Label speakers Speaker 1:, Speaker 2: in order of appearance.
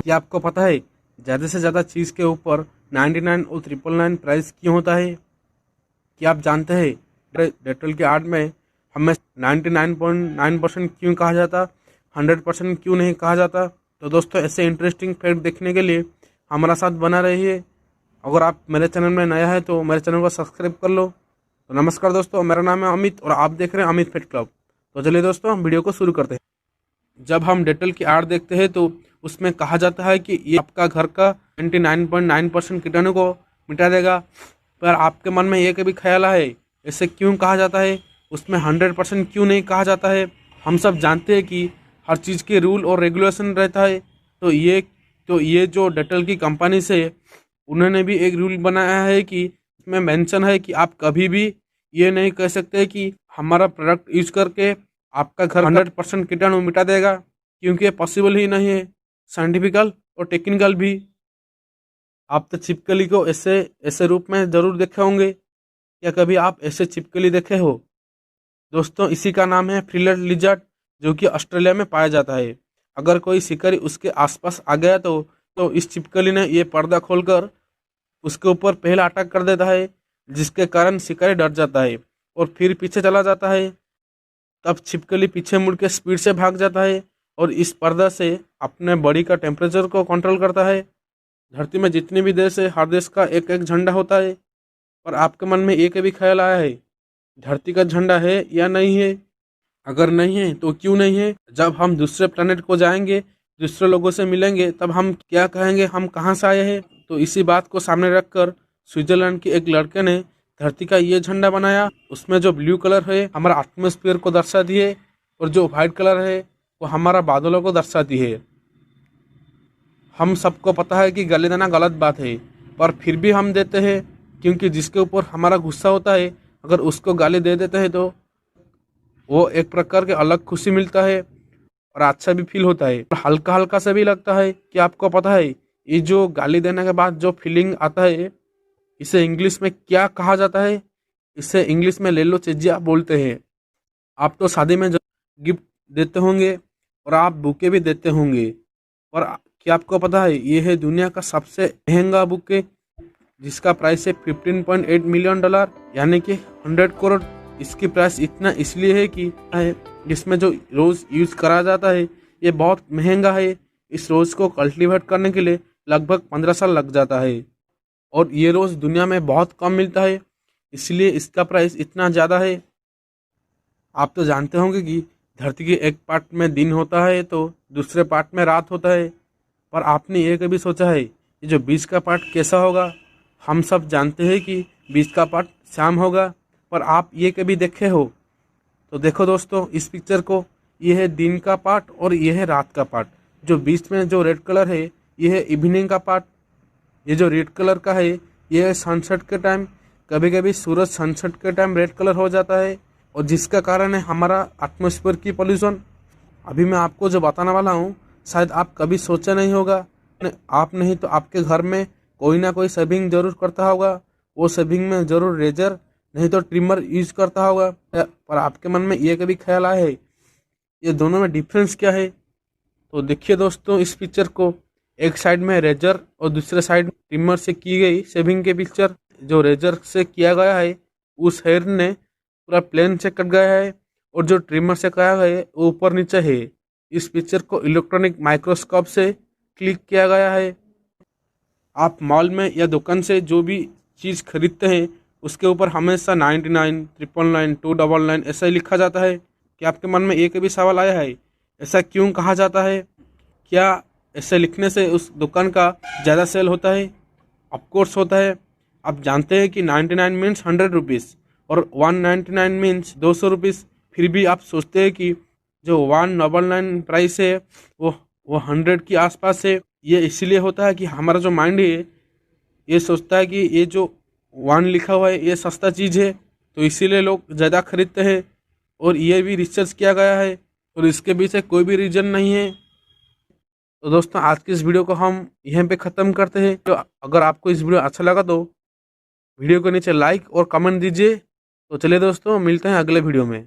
Speaker 1: क्या आपको पता है ज़्यादा से ज़्यादा चीज़ के ऊपर 99 और 999 प्राइस क्यों होता है? क्या आप जानते हैं डेटॉल के आड़ में हमें 99.9% क्यों कहा जाता, 100% क्यों नहीं कहा जाता? तो दोस्तों, ऐसे इंटरेस्टिंग फैक्ट देखने के लिए हमारा साथ बना रहिए। अगर आप मेरे चैनल में नया है तो मेरे चैनल को सब्सक्राइब कर लो। तो नमस्कार दोस्तों, मेरा नाम है अमित और आप देख रहे हैं अमित फैक्ट क्लब। तो चलिए दोस्तों, हम वीडियो को शुरू करते हैं। जब हम डेटॉल की आड़ देखते हैं तो उसमें कहा जाता है कि ये आपका घर का 99.9% कीटाणु को मिटा देगा। पर आपके मन में ये कभी ख्याल है ऐसे क्यों कहा जाता है, उसमें 100% क्यों नहीं कहा जाता है? हम सब जानते हैं कि हर चीज़ के रूल और रेगुलेशन रहता है। तो ये जो डेटॉल की कंपनी से उन्होंने भी एक रूल बनाया है कि इसमें मेंशन है कि आप कभी भी ये नहीं कह सकते कि हमारा प्रोडक्ट यूज करके आपका घर 100% कीटाणु मिटा देगा, क्योंकि ये पॉसिबल ही नहीं है, साइंटिफिकल और टेक्निकल भी। आप तो छिपकली को ऐसे ऐसे रूप में ज़रूर देखे होंगे। क्या कभी आप ऐसे छिपकली देखे हो? दोस्तों, इसी का नाम है फ्रीलेट लिजर्ड, जो कि ऑस्ट्रेलिया में पाया जाता है। अगर कोई शिकारी उसके आसपास आ गया तो इस छिपकली ने ये पर्दा खोलकर उसके ऊपर पहला अटैक कर देता है, जिसके कारण शिकारी डर जाता है और फिर पीछे चला जाता है। तब छिपकली पीछे मुड़ के स्पीड से भाग जाता है और इस पर्दा से अपने बॉडी का टेम्परेचर को कंट्रोल करता है। धरती में जितनी भी देश है, हर देश का एक एक झंडा होता है। पर आपके मन में एक भी ख्याल आया है धरती का झंडा है या नहीं है? अगर नहीं है तो क्यों नहीं है? जब हम दूसरे प्लेनेट को जाएंगे, दूसरे लोगों से मिलेंगे, तब हम क्या कहेंगे, हम कहाँ से आए हैं? तो इसी बात को सामने रखकर स्विट्जरलैंड के एक लड़के ने धरती का ये झंडा बनाया। उसमें जो ब्लू कलर है हमारा एटमॉस्फेयर को दर्शाती है और जो व्हाइट कलर है वो हमारा बादलों को दर्शाती है। हम सबको पता है कि गाली देना गलत बात है, पर फिर भी हम देते हैं, क्योंकि जिसके ऊपर हमारा गुस्सा होता है अगर उसको गाली दे देते हैं तो वो एक प्रकार के अलग खुशी मिलता है और अच्छा भी फील होता है, और हल्का हल्का सा भी लगता है। कि आपको पता है ये जो गाली देने के बाद जो फीलिंग आता है, इसे इंग्लिश में क्या कहा जाता है? इसे इंग्लिश में ले लो चिज्जिया बोलते हैं। आप तो शादी में जो गिफ्ट देते होंगे और आप बुके भी देते होंगे, और क्या आपको पता है ये है दुनिया का सबसे महंगा बुके, जिसका प्राइस है $15.8 मिलियन, यानी कि 100 करोड़। इसकी प्राइस इतना इसलिए है कि जिसमें जो रोज़ यूज करा जाता है ये बहुत महंगा है। इस रोज़ को कल्टीवेट करने के लिए लगभग 15 साल लग जाता है, और ये रोज़ दुनिया में बहुत कम मिलता है, इसलिए इसका प्राइस इतना ज़्यादा है। आप तो जानते होंगे कि धरती के एक पार्ट में दिन होता है तो दूसरे पार्ट में रात होता है। पर आपने ये कभी सोचा है ये जो बीच का पार्ट कैसा होगा? हम सब जानते हैं कि बीच का पार्ट शाम होगा, पर आप ये कभी देखे हो? तो देखो दोस्तों, इस पिक्चर को, ये है दिन का पार्ट और ये है रात का पार्ट। जो बीच में जो रेड कलर है ये है इवनिंग का पार्ट। ये जो रेड कलर का है ये है सनसेट के टाइम। कभी कभी सूरज सनसेट के टाइम रेड कलर हो जाता है, और जिसका कारण है हमारा एटमॉस्फेयर की पोल्यूशन। अभी मैं आपको जो बताने वाला हूँ शायद आप कभी सोचा नहीं होगा। आप नहीं तो आपके घर में कोई ना कोई शेविंग जरूर करता होगा। वो शेविंग में जरूर रेजर नहीं तो ट्रिमर यूज करता होगा। पर आपके मन में ये कभी ख्याल आया है ये दोनों में डिफरेंस क्या है? तो देखिए दोस्तों, इस पिक्चर को, एक साइड में रेजर और दूसरे साइड ट्रिमर से की गई शेविंग के पिक्चर। जो रेजर से किया गया है उस हेयर ने पूरा प्लेन से कट गया है, और जो ट्रिमर से किया गया है वो ऊपर नीचे है। इस पिक्चर को इलेक्ट्रॉनिक माइक्रोस्कोप से क्लिक किया गया है। आप मॉल में या दुकान से जो भी चीज़ खरीदते हैं उसके ऊपर हमेशा 99, 999, 299 ऐसा ही लिखा जाता है। क्या आपके मन में एक भी सवाल आया है ऐसा क्यों कहा जाता है? क्या ऐसे लिखने से उस दुकान का ज़्यादा सेल होता है? ऑफकोर्स होता है। आप जानते हैं कि 99 मीन्स 100 रुपीज़ और 199 मीन्स 200 रुपीज़। फिर भी आप सोचते हैं कि जो 199 प्राइस है वो 100 के आसपास है। ये इसलिए होता है कि हमारा जो माइंड है ये सोचता है कि ये जो 1 लिखा हुआ है ये सस्ता चीज़ है, तो इसीलिए लोग ज़्यादा खरीदते हैं। और ये भी रिसर्च किया गया है और इसके पीछे कोई भी रीज़न नहीं है। तो दोस्तों, आज की इस वीडियो को हम यहीं पे ख़त्म करते हैं। तो अगर आपको इस वीडियो अच्छा लगा तो वीडियो के नीचे लाइक और कमेंट दीजिए। तो चलिए दोस्तों, मिलते हैं अगले वीडियो में।